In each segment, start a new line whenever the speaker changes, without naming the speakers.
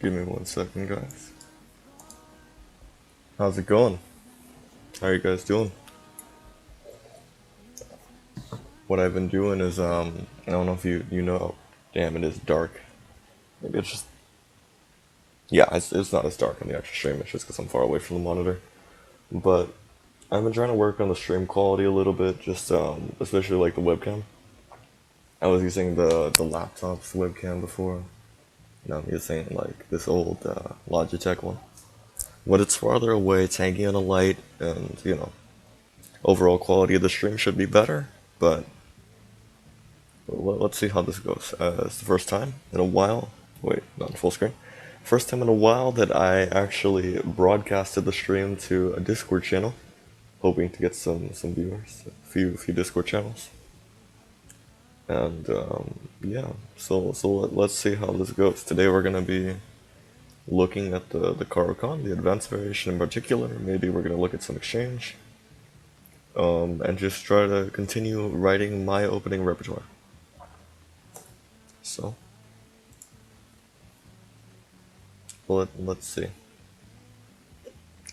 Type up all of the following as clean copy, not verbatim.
Give me 1 second, guys. How's it going? How are you guys doing? What I've been doing is, I don't know if you know, damn, it is dark. Maybe it's just, yeah, it's not as dark on the actual stream, it's just because I'm far away from the monitor. But I've been trying to work on the stream quality a little bit, just, especially like the webcam. I was using the laptop's webcam before. Now I'm using like this old Logitech one. But it's farther away, it's hanging on a light, and overall quality of the stream should be better. But let's see how this goes. It's the first time in a while. Wait, not full screen. First time in a while that I actually broadcasted the stream to a Discord channel, hoping to get some viewers, a few Discord channels. And yeah, so let's see how this goes. Today we're gonna be looking at the CARO, the advanced variation in particular. Maybe we're gonna look at some exchange, and just try to continue writing my opening repertoire. So let's see.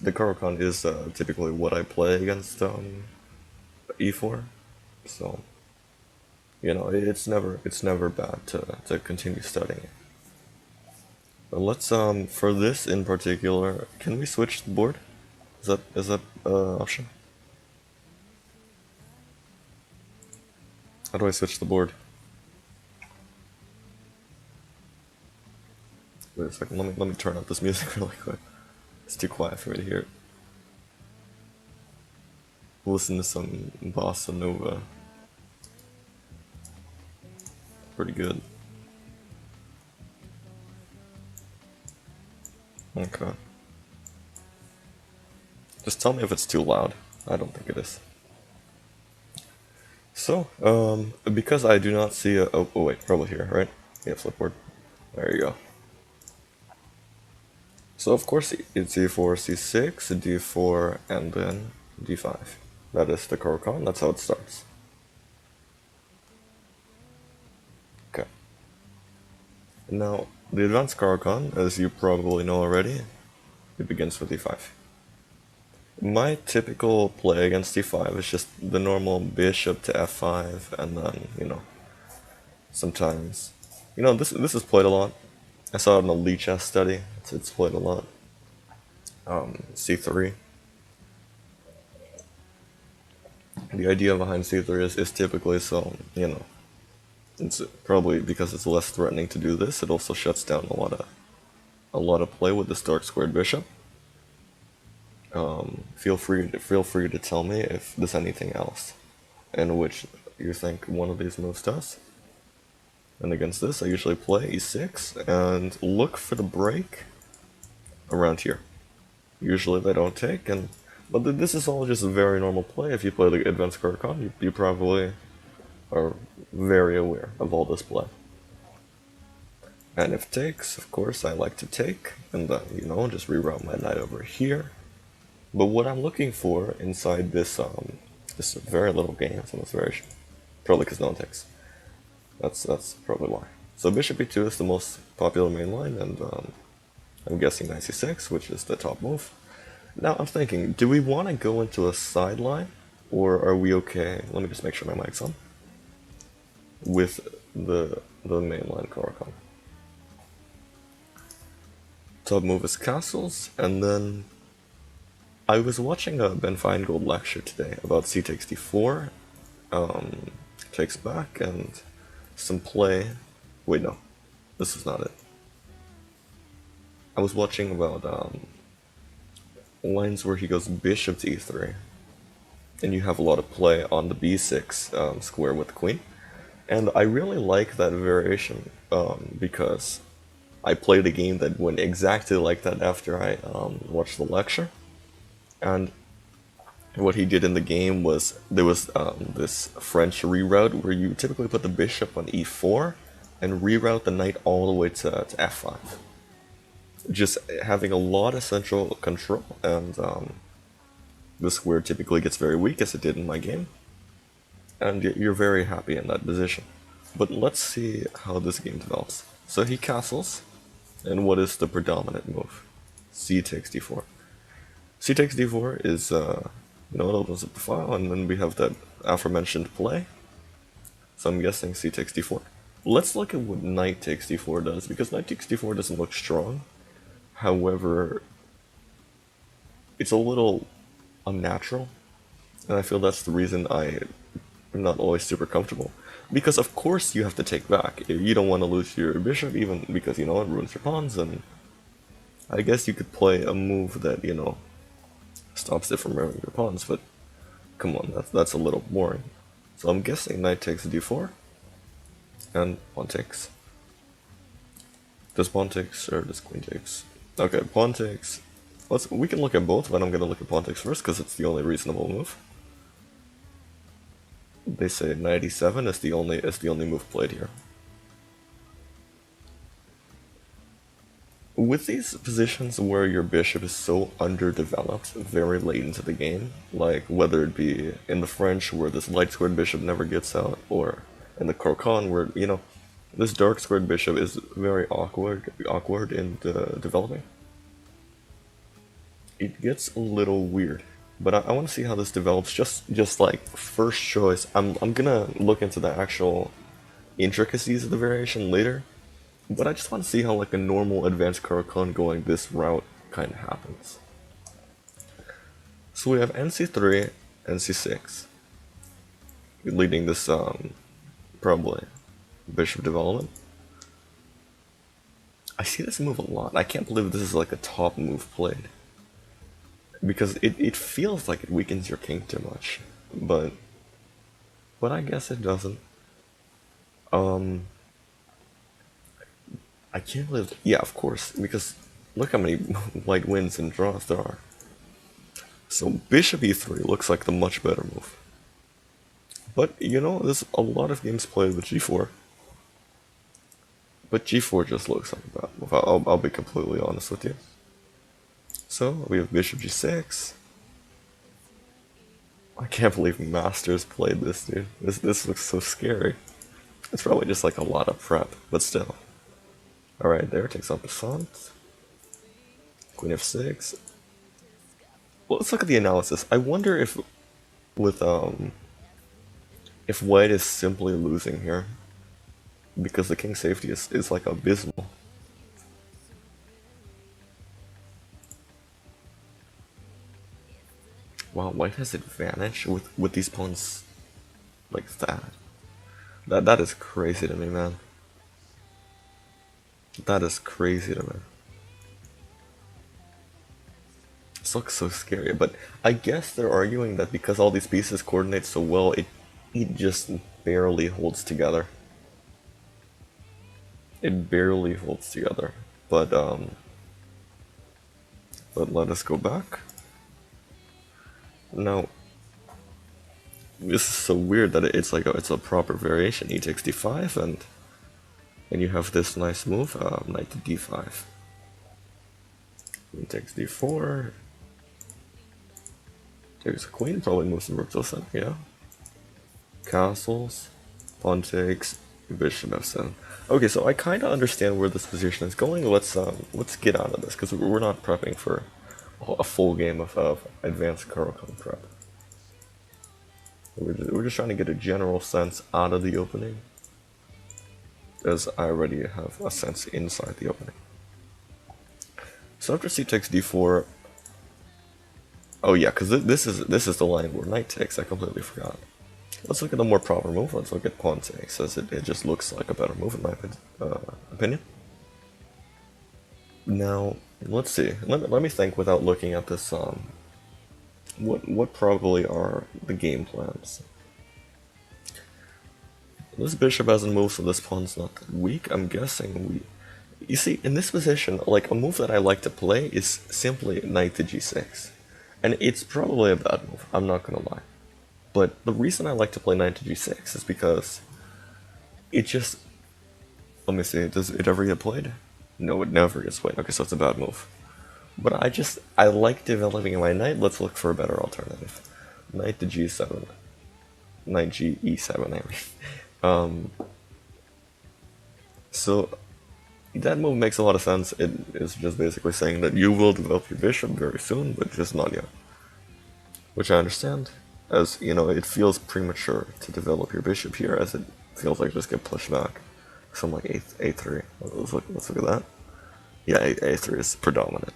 The CARO is typically what I play against e4, so it's never bad to continue studying it. But let's for this in particular, can we switch the board? Is that option? How do I switch the board? Wait a second, let me turn up this music really quick. It's too quiet for me to hear it. Listen to some bossa nova. Pretty good. Okay. Just tell me if it's too loud. I don't think it is. So, because I do not see a... Oh wait, probably here, right? Yeah, flipboard. There you go. So of course it's e4, c6, d4, and then d5. That is the CARO, that's how it starts. Okay. Now, the advanced CARO, as you probably know already, it begins with e5. My typical play against d5 is just the normal bishop to f5, and then, sometimes... this is played a lot. I saw it in a Lee chess study. It's played a lot. c3. The idea behind c3 is typically so, it's probably because it's less threatening to do this. It also shuts down a lot of play with this dark squared bishop. Feel free to tell me if there's anything else in which you think one of these moves does. And against this, I usually play e6 and look for the break around here. Usually they don't take, but this is all just a very normal play. If you play the advanced CARO, you probably are very aware of all this play. And if takes, of course, I like to take, and then, just reroute my knight over here. But what I'm looking for inside this very little game, so it's very probably because no one takes. That's probably why. So bishop e2 is the most popular main line, and I'm guessing knight c6, which is the top move. Now I'm thinking, do we want to go into a sideline, or are we okay? Let me just make sure my mic's on. With the mainline CARO. Top move is castles, and then I was watching a Ben Feingold lecture today about c takes d4, takes back, and some play. Wait, no, this is not it. I was watching about lines where he goes bishop to e3, and you have a lot of play on the b6 square with the queen. And I really like that variation because I played a game that went exactly like that after I watched the lecture. And what he did in the game was, there was this French reroute where you typically put the bishop on e4 and reroute the knight all the way to f5. Just having a lot of central control, and the square typically gets very weak, as it did in my game. And you're very happy in that position. But let's see how this game develops. So he castles, And what is the predominant move? C takes d4. C takes d4 is, it opens up the file, and then we have that aforementioned play. So I'm guessing C takes d4. Let's look at what knight takes d4 does, because knight takes d4 doesn't look strong. However, it's a little unnatural, and I feel that's the reason I'm not always super comfortable. Because of course you have to take back. You don't want to lose your bishop, even because, it ruins your pawns, and I guess you could play a move that, stops it from ruining your pawns, but come on, that's a little boring. So I'm guessing knight takes d4, and pawn takes. Does pawn takes, or does queen takes? Okay, pawn takes. We can look at both, but I'm gonna look at pawn takes first, because it's the only reasonable move. They say knight e7 is the only move played here. With these positions where your bishop is so underdeveloped very late into the game, like whether it be in the French where this light squared bishop never gets out, or in the KANN where, this dark squared bishop is very awkward in developing, it gets a little weird. But I want to see how this develops, just like first choice. I'm gonna look into the actual intricacies of the variation later, but I just want to see how like a normal advanced KARO going this route kind of happens. So we have NC3, NC6, leading this probably bishop development. I see this move a lot. I can't believe this is like a top move played, because it feels like it weakens your king too much, but I guess it doesn't. I can't believe. Yeah, of course, because look how many white wins and draws there are. So bishop e3 looks like the much better move. But there's a lot of games played with g4. But g4 just looks like a bad move. I'll be completely honest with you. So we have bishop g6. I can't believe Masters played this, dude. This looks so scary. It's probably just like a lot of prep, but still. Alright, there, takes out the front. Queen f6. Well, let's look at the analysis. I wonder if white is simply losing here, because the king safety is like abysmal. Wow, white has advantage with these pawns like that. That is crazy to me, man. That is crazy to me. This looks so scary, but I guess they're arguing that because all these pieces coordinate so well, it just barely holds together. It barely holds together, but let us go back. Now, this is so weird that it's like it's a proper variation. E takes d5, and you have this nice move, knight to d5. Queen takes d4. Takes a queen, probably moves the rook to the center, yeah. Castles, pawn takes, bishop f7. Okay, so I kind of understand where this position is going. Let's get out of this, because we're not prepping for a full game of advanced KARO prep. We're just trying to get a general sense out of the opening, as I already have a sense inside the opening. So after c takes d4, oh yeah, because this is the line where knight takes. I completely forgot. Let's look at the more proper move. Let's look at pawn takes, as it just looks like a better move in my opinion. Now let's see. Let me think without looking at this. What probably are the game plans? This bishop hasn't moved, so this pawn's not that weak. I'm guessing you see, in this position, like a move that I like to play is simply knight to g6. And it's probably a bad move, I'm not gonna lie. But the reason I like to play knight to g6 is because it just... Let me see, does it ever get played? No, it never gets played. Okay, so it's a bad move. But I like developing my knight. Let's look for a better alternative. Knight to g7. Knight e7, I mean. So that move makes a lot of sense. It is just basically saying that you will develop your bishop very soon, but just not yet. Which I understand, as, you know, it feels premature to develop your bishop here, as it feels like just get pushed back. Something like a3. Let's look at that. Yeah, a3 is predominant.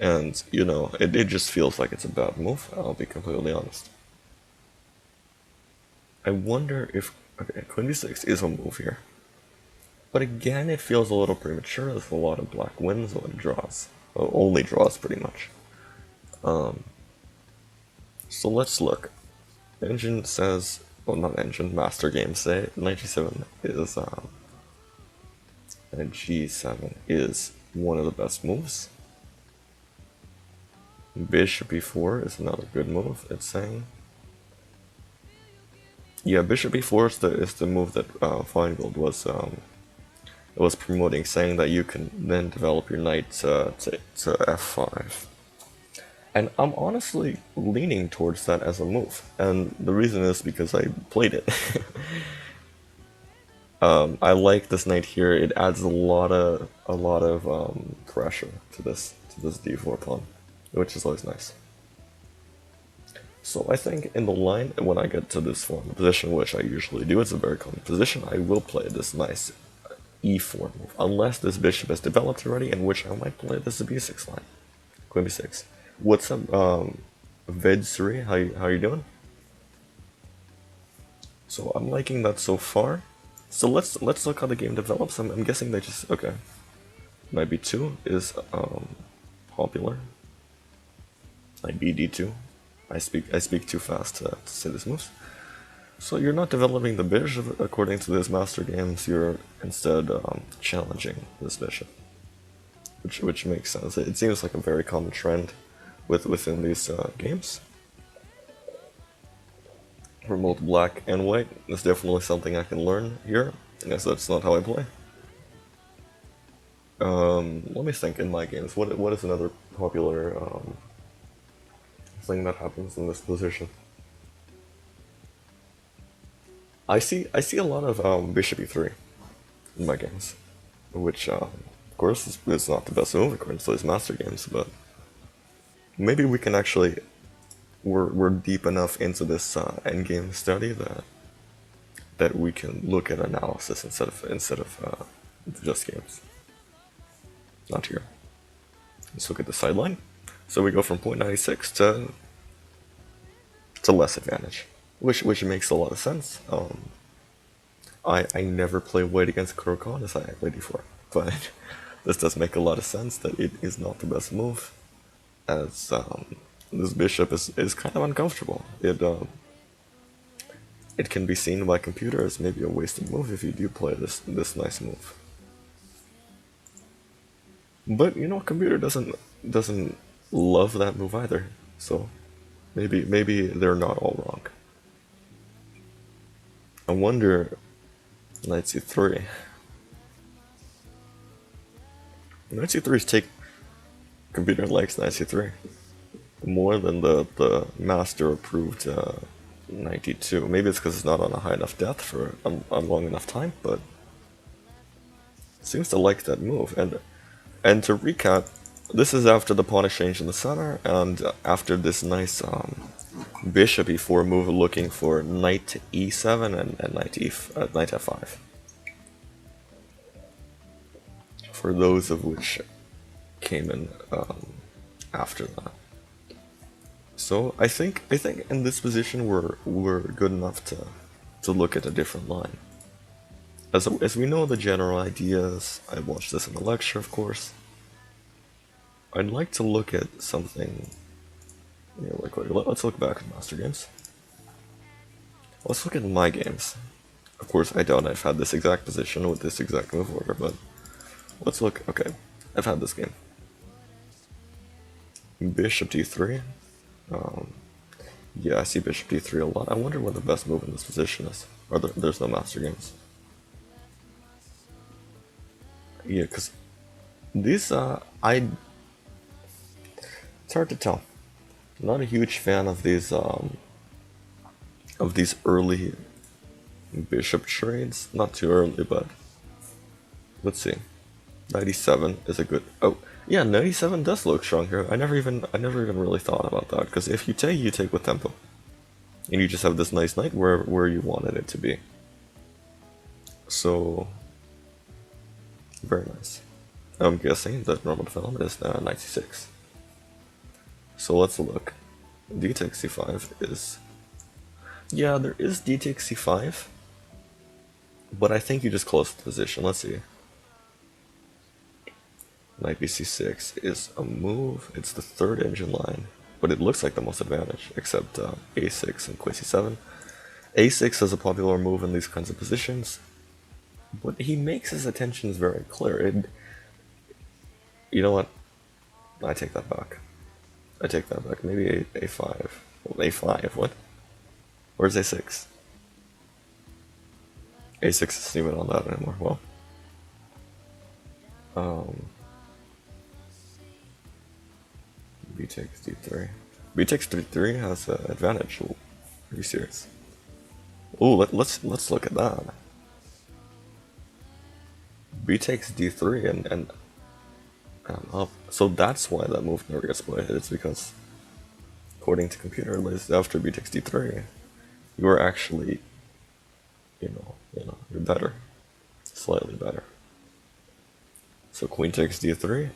And, you know, it just feels like it's a bad move, I'll be completely honest. I wonder if... Okay, queen b6 is a move here. But again, it feels a little premature. There's a lot of black wins, a lot of draws. Well, only draws, pretty much. So let's look. Engine says... Well, not Engine, Master Games say knight g7 is... and g7 is one of the best moves. Bishop e4 is another good move, it's saying. Yeah, Bishop e4 is the move that Feingold was promoting, saying that you can then develop your knight to f5. And I'm honestly leaning towards that as a move, and the reason is because I played it. I like this knight here. It adds a lot of pressure to this d4 pawn, which is always nice. So I think in the line, when I get to this form of position, which I usually do, it's a very common position, I will play this nice e4 move, unless this bishop is developed already, in which I might play this b6 line. Queen b6. What's up, Ved3? How you doing? So I'm liking that so far. So let's look how the game develops. I'm guessing they just okay. Knight b2 is popular. Knight b d2. I speak too fast to say this moves. So you're not developing the bishop according to this master games. You're instead challenging this bishop, which makes sense. It seems like a very common trend within these games. For both black and white, it's definitely something I can learn here. I guess that's not how I play. Let me think in my games. What is another popular thing that happens in this position? I see a lot of bishop e3 in my games, which of course is not the best move according to these master games, but maybe we can actually we're deep enough into this endgame study that we can look at analysis instead of just games. Not here. Let's look at the sideline. So we go from 0.96 to less advantage, which makes a lot of sense. I never play white against KANN as I played d4, but this does make a lot of sense that it is not the best move, as this bishop is kind of uncomfortable. It can be seen by computer as maybe a wasted move if you do play this nice move. But you know, computer doesn't love that move either. So maybe they're not all wrong. I wonder, knight c3. Knight c3 is take. Computer likes knight c3 more than the master approved knight d2. Maybe it's because it's not on a high enough depth for a long enough time, but it seems to like that move. And to recap, this is after the pawn exchange in the center, and after this nice bishop e4 move looking for knight to e7 and knight f5. For those of which came in after that. So I think in this position we're good enough to look at a different line. As we know the general ideas, I watched this in the lecture, of course. I'd like to look at something. Yeah, let's look back at Master Games. Let's look at my games. Of course, I doubt I've had this exact position with this exact move order, but let's look. Okay, I've had this game. Bishop d3. Yeah, I see bishop d3 a lot. I wonder what the best move in this position is. Or there's no Master Games. Yeah, because these, it's hard to tell. Not a huge fan of these early bishop trades. Not too early, but let's see. 97 is a good. Oh, yeah, 97 does look strong here. I never even really thought about that, because if you take with tempo, and you just have this nice knight where you wanted it to be. So very nice. I'm guessing that normal development is 96. So let's look. D takes c5 is... Yeah, there is D takes c5, but I think you just close the position. Let's see. Knight bc6 is a move. It's the third engine line, but it looks like the most advantage, except a6 and queen c7. a6 is a popular move in these kinds of positions, but he makes his intentions very clear. You know what? I take that back. I take that back. Maybe a5. Well, a5, what? Where's a6? a6 isn't even on that anymore. Well, b takes d3. B takes d3 has an advantage. Ooh, are you serious? Ooh, let's look at that. B takes d3 and up. So that's why that move never gets played. It's because, according to computer, at least after b takes d3, you are actually, you're better, slightly better. So queen takes d3.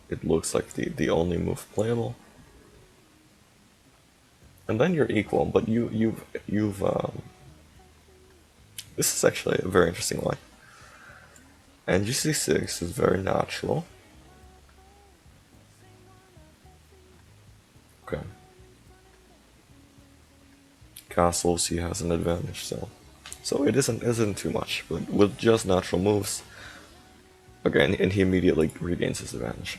It looks like the only move playable. And then you're equal, but you've this is actually a very interesting line. And gc6 is very natural. Okay. Castles, he has an advantage still. So it isn't too much, but with just natural moves, again, and he immediately regains his advantage.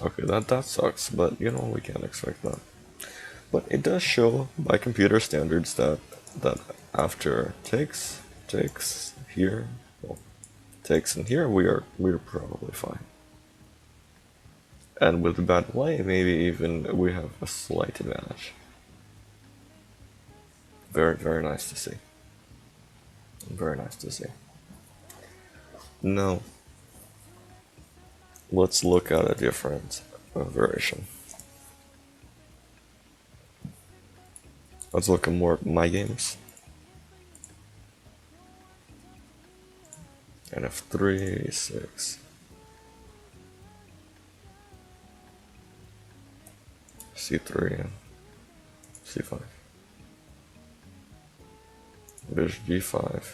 Okay, that sucks, but we can't expect that. But it does show by computer standards that after takes here, well, takes in here, we're probably fine. And with the bad play, maybe even we have a slight advantage. Very, very nice to see. Very nice to see. Now, let's look at a different version. Let's look at more my games. And f3, 6. c3 and c5. Bishop g5.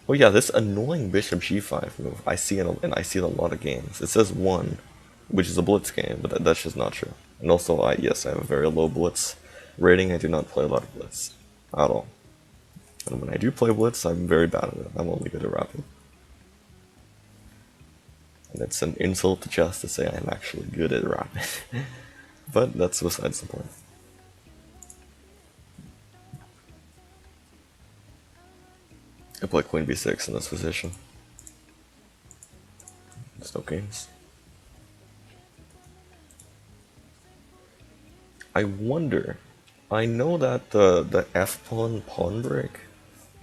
Oh yeah, this annoying bishop g5 move I see in a lot of games. It says 1, which is a blitz game, but that's just not true. And also, yes, I have a very low blitz rating. I do not play a lot of blitz at all. And when I do play blitz, I'm very bad at it. I'm only good at rapid. And it's an insult to chess to say I'm actually good at rapid. But that's besides the point. I play queen b6 in this position. There's no games. I wonder, I know that the f-pawn pawn break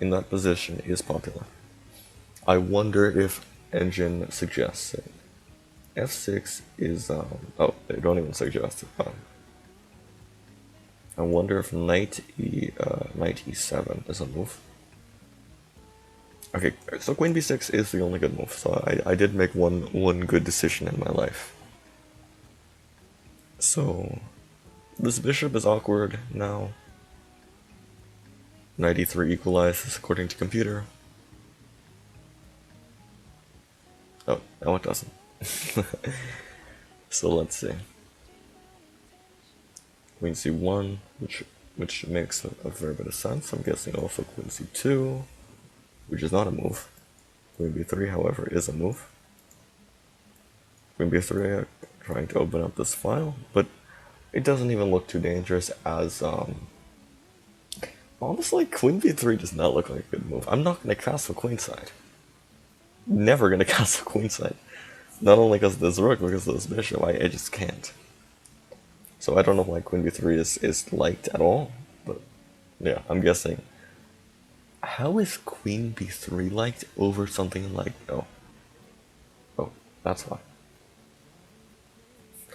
in that position is popular. I wonder if engine suggests it. f6 is, oh, they don't even suggest it. I wonder if knight e7 is a move. Okay, so queen b6 is the only good move, so I did make one good decision in my life. So, this bishop is awkward now. Knight e3 equalizes according to computer. Oh, no it doesn't. So let's see. Queen c1, which makes a very bit of sense. I'm guessing also queen c2, which is not a move. Queen b3, however, is a move. Queen b3, trying to open up this file, but it doesn't even look too dangerous as, honestly, queen b3 does not look like a good move. I'm not going to castle queenside. Never going to castle queenside. Not only because of this rook, because of this bishop, I just can't. So I don't know why queen b3 is liked at all, but yeah, I'm guessing. How is queen b3 liked over something like... Oh, that's why.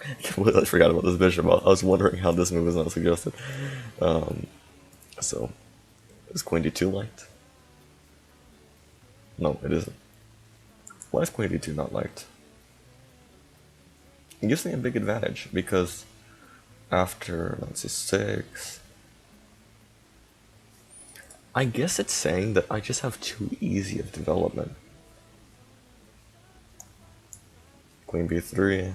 I completely forgot about this bishop. I was wondering how this move was not suggested. So, is queen d2 liked? No, it isn't. Why is queen d2 not liked? It gives me a big advantage, because after, let's see, 6... I guess it's saying that I just have too easy of development. Queen b3.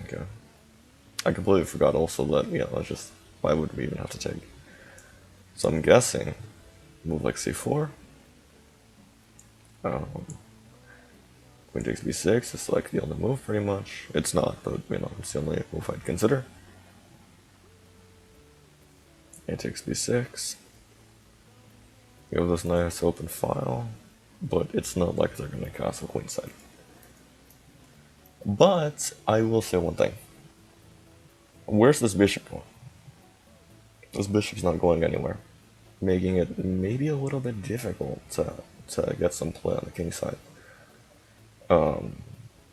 Okay. I completely forgot also that, let's just... Why would we even have to take? So I'm guessing, move like c4. Queen takes b6 is like the only move, pretty much. It's not, but it's the only move I'd consider. A takes b6. You have this nice open file, but it's not like they're gonna castle queenside. But I will say one thing. Where's this bishop going? This bishop's not going anywhere, making it maybe a little bit difficult to get some play on the king side.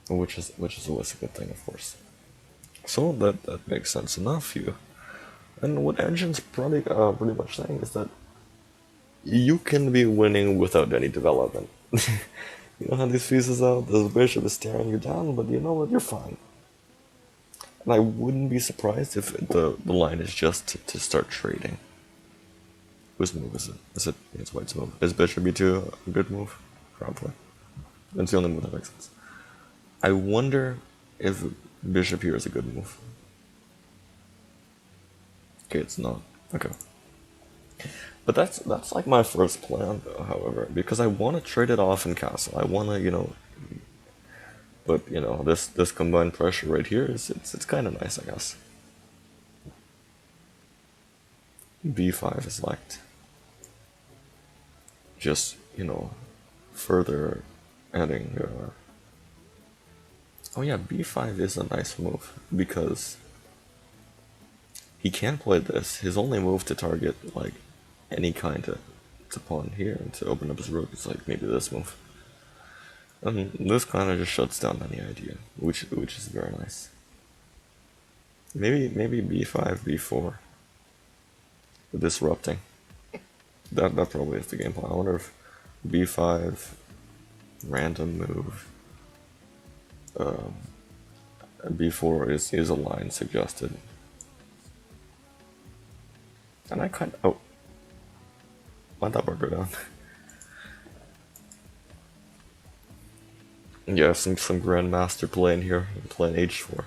Which is always a good thing, of course. So that makes sense enough. And what Engine's probably pretty much saying is that you can be winning without any development. You know how these pieces out, this bishop is staring you down, but you know what, you're fine. And I wouldn't be surprised if the line is just to start trading. Whose move is it? It's White's move. Is bishop b2 a good move? Probably. That's the only move that makes sense. I wonder if bishop here is a good move. Okay, it's not. Okay. But that's like my first plan, though, however, because I want to trade it off in castle. I want to, but this combined pressure right here it's kind of nice, I guess. b5 is liked. Just further adding. Oh yeah, b5 is a nice move because he can play this. His only move to target like any kind of pawn here and to open up his rook is like maybe this move. And this kind of just shuts down any idea, which is very nice. Maybe b5, b4, disrupting. That probably is the game plan. I wonder if b5, random move, b4 is a line suggested. And I kind of... Oh. Let that bar go down. Yeah, some grandmaster play in here. Playing h4.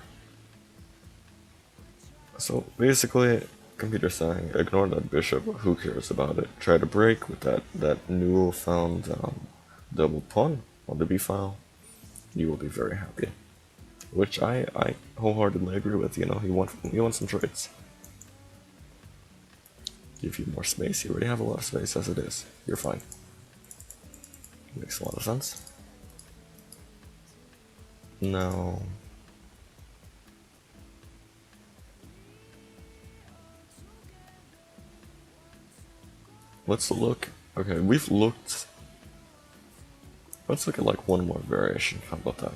So basically, computer saying, ignore that bishop. Who cares about it? Try to break with that new found double pawn on the b file. You will be very happy. Which I wholeheartedly agree with. You want some trades. Give you more space. You already have a lot of space as it is. You're fine. Makes a lot of sense. No. Let's look. Okay, we've looked. Let's look at like one more variation. How about that?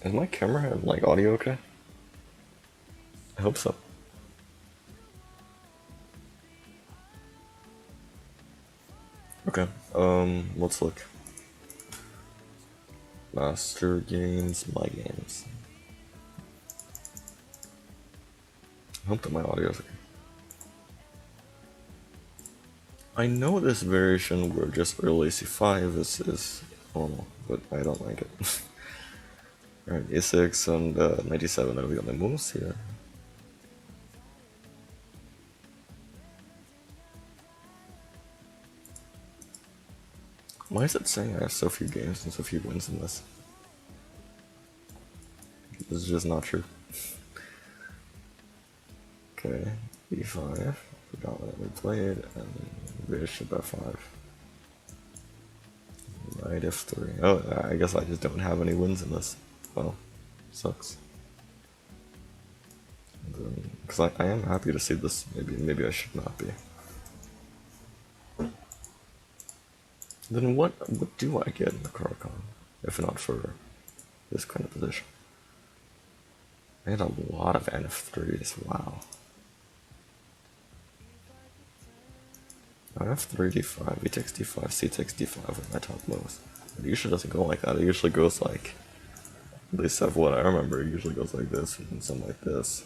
Is my camera and like audio okay? I hope so. Okay, let's look. Master games, my games. I hope that my audio is okay. I know this variation where just early c5 is normal, but I don't like it. Alright, a6 and 97 are the only moves here. Why is it saying I have so few games and so few wins in this? This is just not true. Okay, e5, predominantly played, and bishop f5. Knight f3. Oh, I guess I just don't have any wins in this. Well, sucks. Because I am happy to see this. Maybe I should not be. Then what do I get in the CARO KANN, if not for this kind of position? I had a lot of NF3s, wow. F3, D5, E takes D5, C takes D5 with my top moves. It usually doesn't go like that, it usually goes like, at least of what I remember, it usually goes like this and something like this.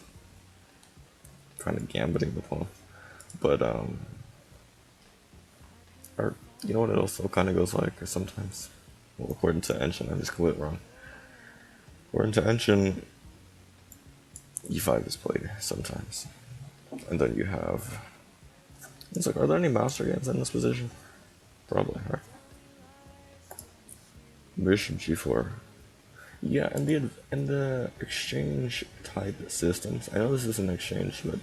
Kind of gambiting the pawn. But, or, you know what it also kind of goes like sometimes? Well, according to Engine, I just completely wrong. According to Engine, E5 is played sometimes. And then you have... It's like, are there any master games in this position? Probably, right? Bishop G4. Yeah, and the exchange type systems. I know this is an exchange, but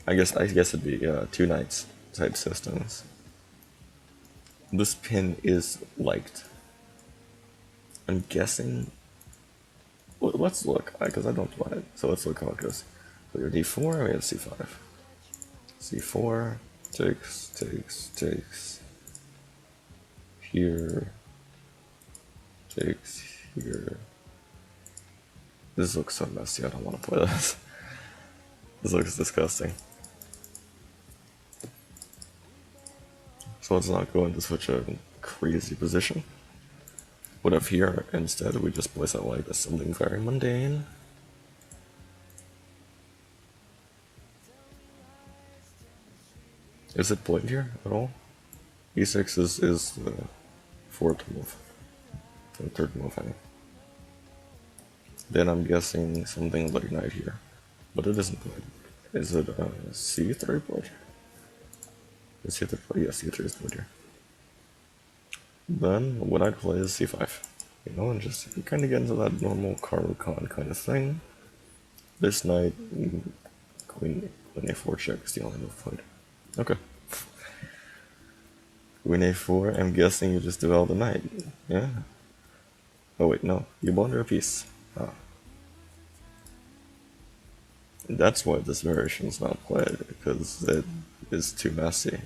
I guess it'd be two knights type systems. This pin is liked. I'm guessing. Well, let's look, because I don't play it. So let's look how it goes. So your D4, we have C5. C4 takes. Here. Takes here. This looks so messy, I don't want to play this. This looks disgusting. So let's not go into such a crazy position. What if here, instead, we just place it like this, something very mundane? Is it played here at all? E6 is the fourth move. The third move, I mean. Then I'm guessing something like knight here. But it isn't played. Is it C3 played? Is C3 played? Yeah, C3 is played here. Then what I'd play is C5. You know, and just kind of get into that normal CARO KANN kind of thing. This knight, Queen A4 check is the only move played. Okay. Queen A4, I'm guessing you just develop the knight. Yeah. Oh wait, no. You blunder a piece. Ah. That's why this variation is not played, because it is too messy.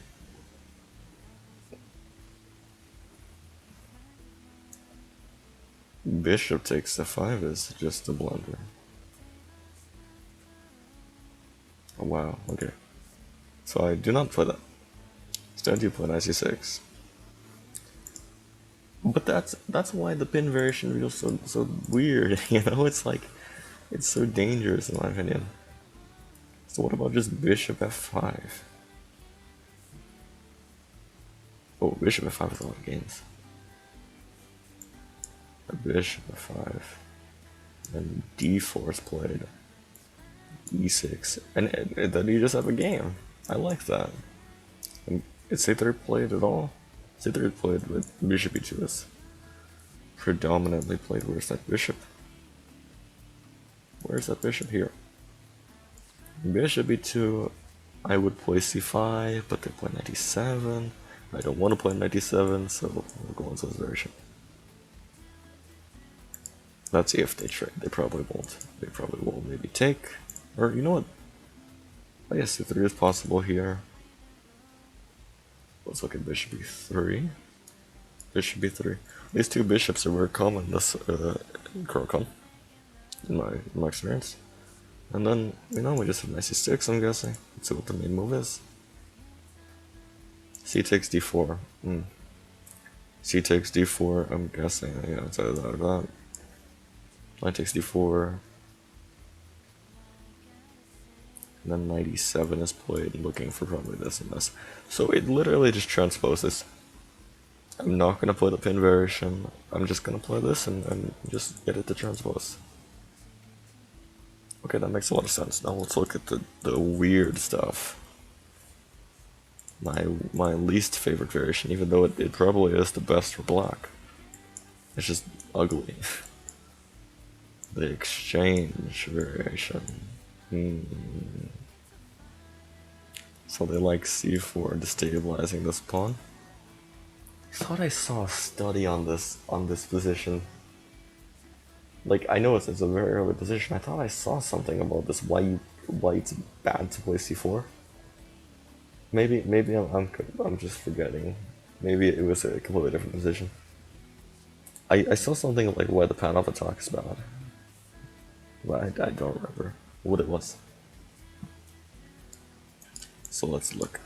Bishop takes f5 is just a blunder. Oh wow, okay. So I do not play that. Instead you play knight c6. But that's why the pin variation feels so weird, you know? It's like, it's so dangerous in my opinion. So what about just bishop f5? Oh, bishop f5 is a lot of games. Bishop f5. Then d4 is played. e6. And then you just have a game. I like that. And is c3 played at all? C3 played with bishop e2 is predominantly played. Where's that bishop? Where's that bishop? Here. Bishop e2, I would play c5, but they play knight e7. I don't want to play knight e7, so we'll go into this variation. Let's see if they trade. They probably won't. They probably will maybe take. Or, you know what? I guess c3 is possible here. Let's look at bishop e3. Bishop e3. These two bishops are very common in this CARO KANN, in my experience. And then, you know, we just have knight c6, I'm guessing. Let's see what the main move is. C takes d4. C takes d4, I'm guessing. Yeah, it's either that or that. Knight takes d4. And then knight e7 is played, looking for probably this and this. So it literally just transposes. I'm not going to play the pin variation. I'm just going to play this and just get it to transpose. Okay, that makes a lot of sense. Now let's look at the weird stuff. My least favorite variation, even though it probably is the best for black. It's just ugly. The exchange variation. So they like c4 destabilizing this pawn. I thought I saw a study on this position. Like, I know it's a very early position. I thought I saw something about this. Why it's bad to play c4. Maybe I'm just forgetting. Maybe it was a completely different position. I saw something like why the pawn off attack is bad, but I don't remember what it was. So let's look.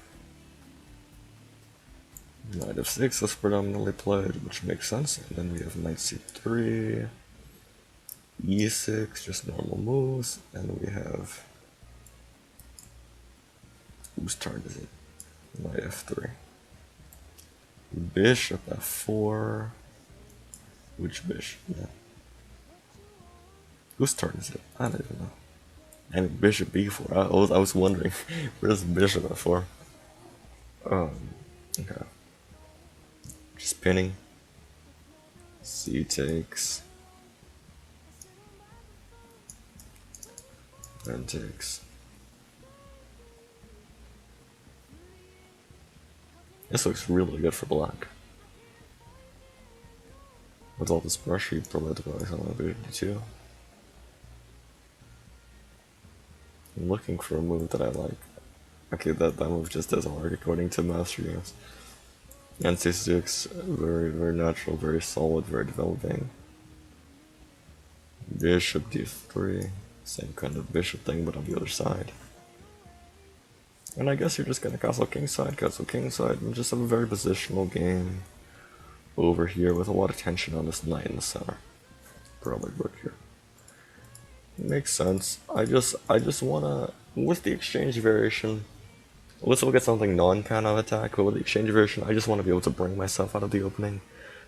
Knight f6 is predominantly played, which makes sense. And then we have knight c3, e6, just normal moves, and we have, whose turn is it? Knight f3. Bishop f4. Which bishop? Yeah. Whose turn is it? I don't even know. I mean, bishop b4. I was wondering, where's bishop f4? Okay. Just pinning. C takes. Then takes. This looks really good for black. With all this pressure, you probably have to play something like d2. I'm looking for a move that I like. Okay, that move just doesn't work according to Master Games. And c6, very natural, very solid, very developing. Bishop d3, same kind of bishop thing, but on the other side. And I guess you're just gonna castle kingside, and just have a very positional game over here with a lot of tension on this knight in the center. Probably work here. Makes sense. I just wanna, with the exchange variation, let's look at something non-kind of attack, but with the exchange variation, I just want to be able to bring myself out of the opening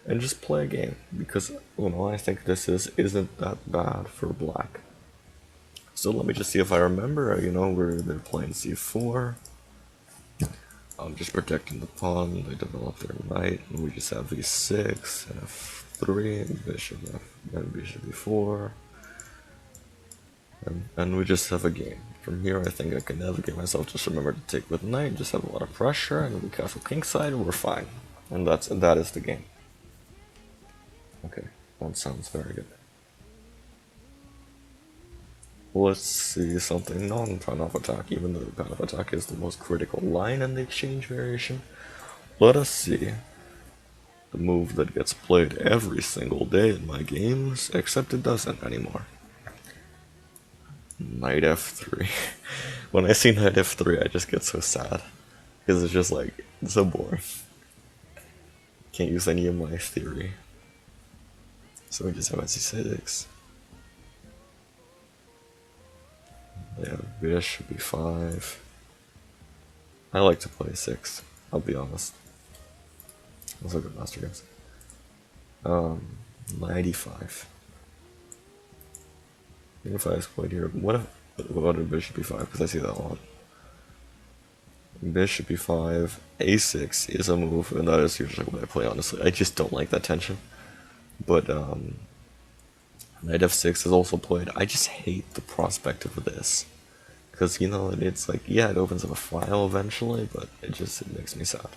and just play a game, because, you know, I think this isn't that bad for black. So let me just see if I remember, you know, where they're playing c4. I'm just protecting the pawn, they develop their knight, and we just have e6, and f3, and bishop and bishop e4. And we just have a game. From here, I think I can navigate myself. Just remember to take with knight, just have a lot of pressure, and we castle kingside, we're fine. And that is the game. Okay, that sounds very good. Let's see something non-pawn off attack, even though the pawn off attack is the most critical line in the exchange variation. Let us see the move that gets played every single day in my games, except it doesn't anymore. Knight f3. When I see knight f3, I just get so sad. Because it's just like, it's so boring. Can't use any of my theory. So we just have c6. Yeah, bishop b5. I like to play 6, I'll be honest. Those are good master games. Knight e5. If I played here, what if bishop e5? Because I see that a lot. Bishop e5, a6 is a move, and that is usually what I play, honestly. I just don't like that tension. But, knight f6 is also played. I just hate the prospect of this. Because, you know, it's like, yeah, it opens up a file eventually, but it makes me sad.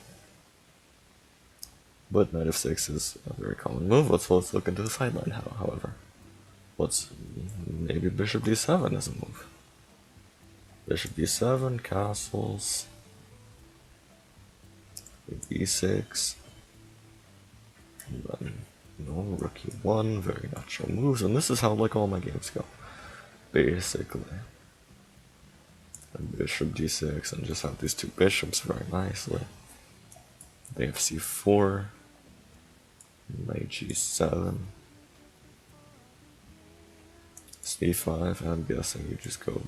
But knight f6 is a very common move. Let's look into the sideline, however. Maybe bishop d7 is a move. Bishop d7, castles, e6, and then, you know, rook e1, very natural moves, and this is how, like, all my games go, basically. And bishop d6, and just have these two bishops very nicely. They have c4, knight g7, c5, and I'm guessing you just go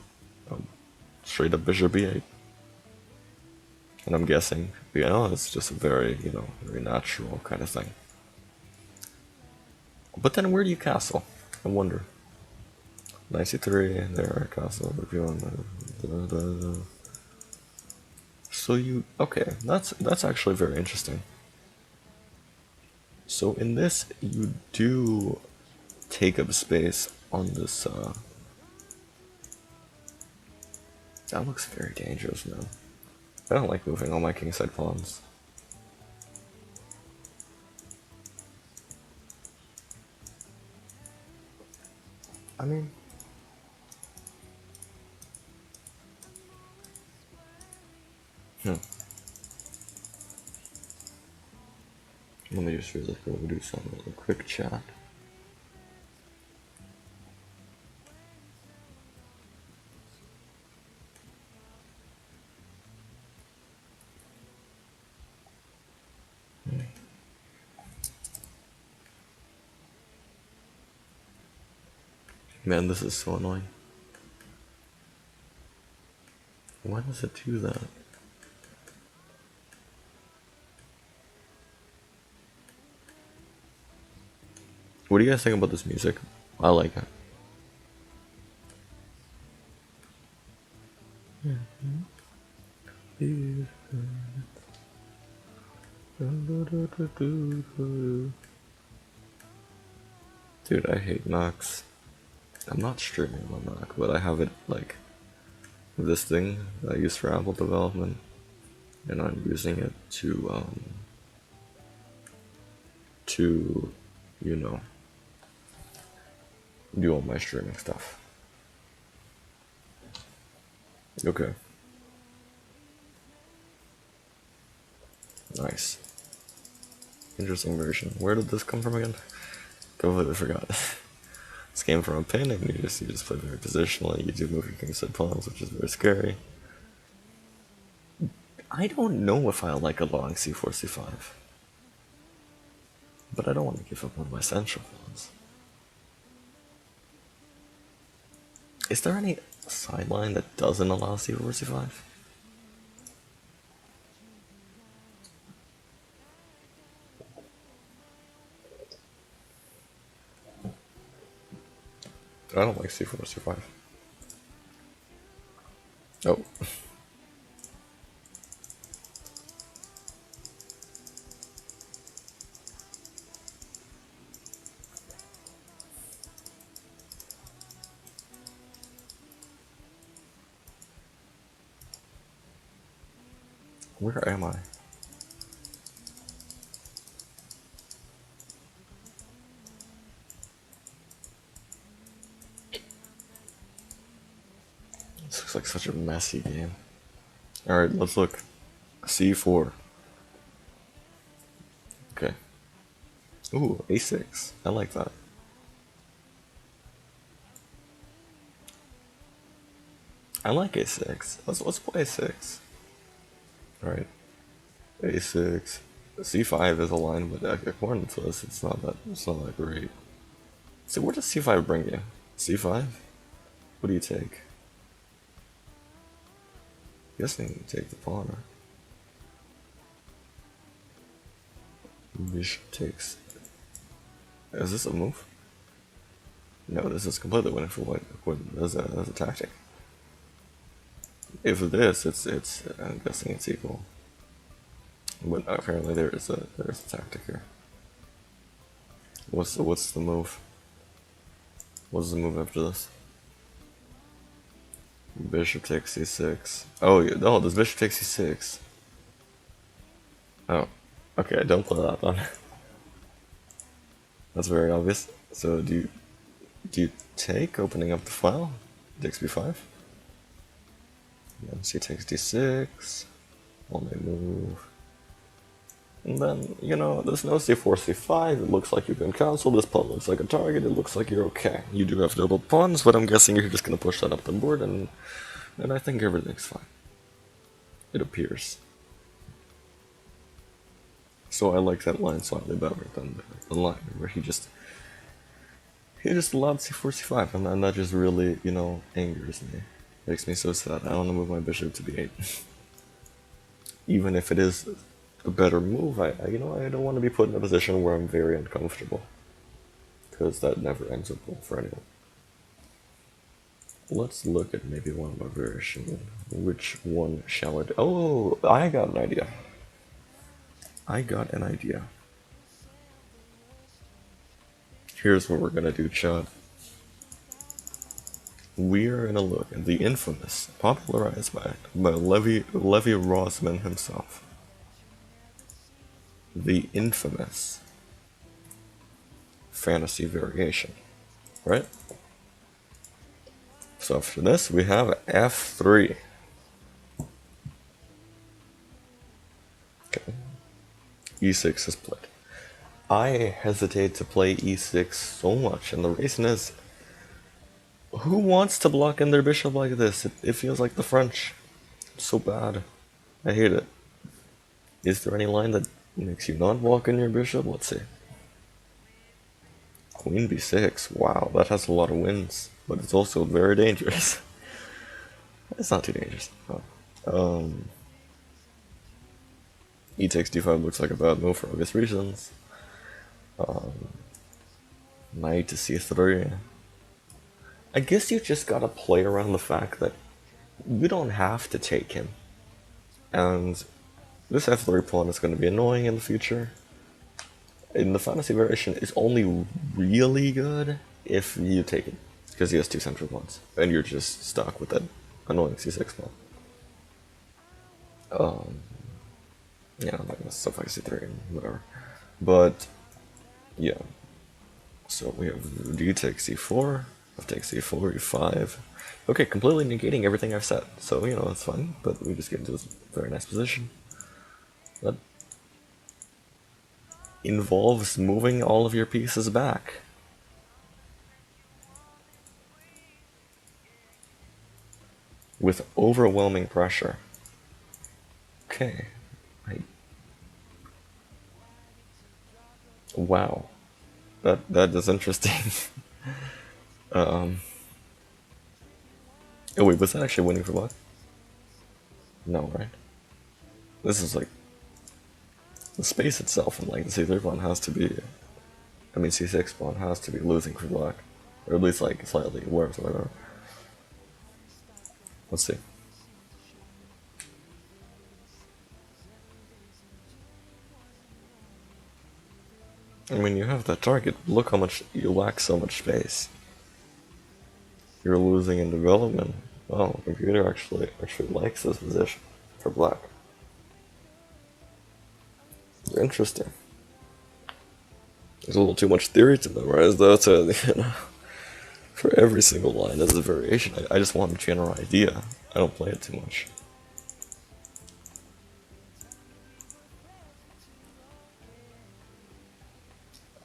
straight up bishop e8. And I'm guessing, you know, it's just a very, you know, very natural kind of thing. But then where do you castle? I wonder. Knight c3, there, castle, so you, okay, that's actually very interesting. So in this, you do take up space on this, that looks very dangerous, man. I don't like moving all my kingside pawns. I mean... Let me just really go do some quick chat. Man, this is so annoying. Why does it do that? What do you guys think about this music? I like it. Dude, I hate Nox. I'm not streaming on Nox, but I have it like this thing that I use for Apple development, and I'm using it to, you know, do all my streaming stuff. Okay. Nice. Interesting version. Where did this come from again? Completely forgot. This came from a pin, and you just play very positionally. You do move your kingside pawns, which is very scary. I don't know if I like a long c4, c5. But I don't want to give up on my central pawns. Is there any sideline that doesn't allow c4, c5? I don't like c4, c5. Oh. Where am I? This looks like such a messy game. Alright, let's look. c4. Okay. Ooh, a6. I like that. I like a6. Let's play a6. Alright. a6. c5 is a line, but according to this, it's not that great. So where does c5 bring you? c5? What do you take? I'm guessing you take the pawn, right? Bishop takes. Is this a move? No, this is completely winning for white. As a tactic. If this, it's. I'm guessing it's equal. But apparently there is a tactic here. What's the move? What's the move after this? Bishop takes c6. Oh, no, this bishop takes c6. Oh, okay, don't play that then. That's very obvious. So do you take opening up the file? Takes b5. Then c takes d6. One may move. And then, you know, there's no c4, c5, it looks like you can cancel, this pawn looks like a target, it looks like you're okay. You do have double pawns, but I'm guessing you're just gonna push that up the board, and I think everything's fine. It appears. So I like that line slightly better than the line where he just allowed c4, c5, and that just really, you know, angers me. Makes me so sad. I want to move my bishop to b8. Even if it is a better move, I don't want to be put in a position where I'm very uncomfortable, because that never ends up well for anyone. Let's look at maybe one of our variations. Which one shall I do? Oh, I got an idea. Here's what we're gonna do, chat. we are gonna look at the infamous, popularized by Levi Rosman himself. The infamous fantasy variation, right? So after this, we have F3. Okay. E6 is played. I hesitate to play E6 so much, and the reason is, who wants to block in their bishop like this? It feels like the French. It's so bad. I hate it. Is there any line that makes you not block in your bishop? Let's see. Queen b6. Wow, that has a lot of wins, but it's also very dangerous. It's not too dangerous. E takes d5 looks like a bad move for obvious reasons. Knight to c3. I guess you just gotta play around the fact that you don't have to take him. And this f3 pawn is going to be annoying in the future. In the fantasy variation, it's only really good if you take it, because he has two central pawns, and you're just stuck with that annoying c6 pawn. Yeah, like stuff like c3 and whatever. But, yeah. So we have d takes c4, f takes c4, e5. Okay, completely negating everything I've said. So, you know, it's fine, but we just get into this very nice position. That involves moving all of your pieces back. With overwhelming pressure. Okay. Wow. That is interesting. Oh wait, was that actually winning for luck? No, right? This is like the space itself, and like the c3 pawn has to be, I mean c6 pawn has to be losing for black, or at least like slightly worse or whatever. Let's see. I mean, you have that target. Look how much you lack, so much space. You're losing in development. Oh, the computer actually likes this position for black. Interesting. There's a little too much theory to memorize, though, to, you know, for every single line as a variation. I just want a general idea. I don't play it too much.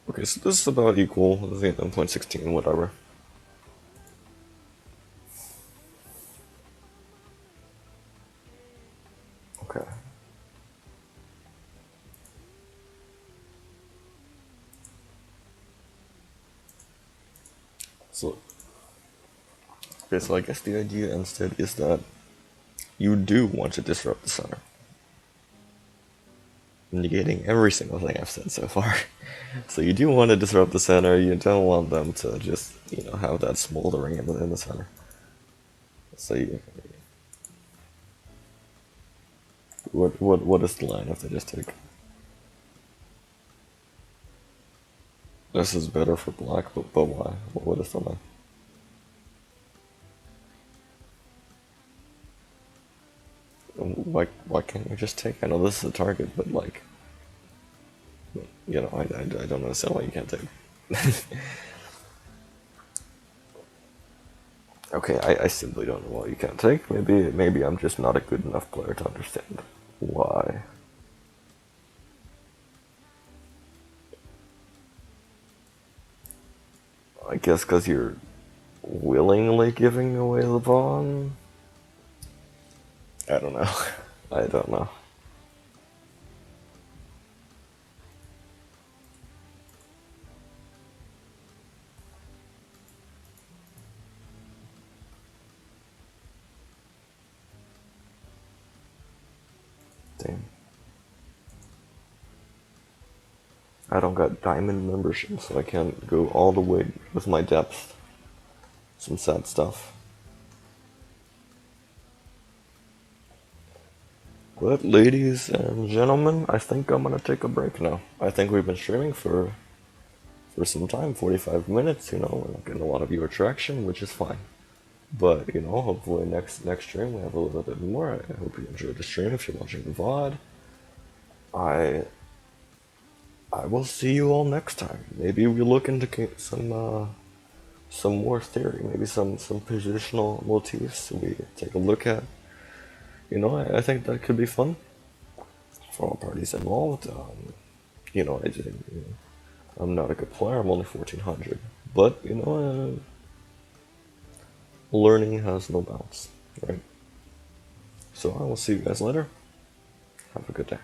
Okay, so this is about equal. This is 1.16, whatever. Okay. So I guess the idea instead is that you do want to disrupt the center. Negating every single thing I've said so far. So you do want to disrupt the center, you don't want them to just, you know, have that smoldering in the center. So you... What is the line if they just take? This is better for black, but why? What is the line? Why can't you just take? I know this is a target, but like, you know, I don't understand why you can't take. Okay, I simply don't know why you can't take. Maybe I'm just not a good enough player to understand why. I guess because you're willingly giving away the pawn? I don't know. I don't know. Damn. I don't got diamond membership, so I can't go all the way with my depth. Some sad stuff. But ladies and gentlemen, I think I'm gonna take a break now. I think we've been streaming for some time, 45 minutes, you know, we're not getting a lot of viewer traction, which is fine. But you know, hopefully next stream we have a little bit more. I hope you enjoyed the stream. If you're watching the VOD, I I will see you all next time. Maybe we look into some more theory, maybe some positional motifs we take a look at. You know, I think that could be fun for all parties involved. You know, I'm not a good player. I'm only 1400, but you know, learning has no bounds, right? So I will see you guys later. Have a good day.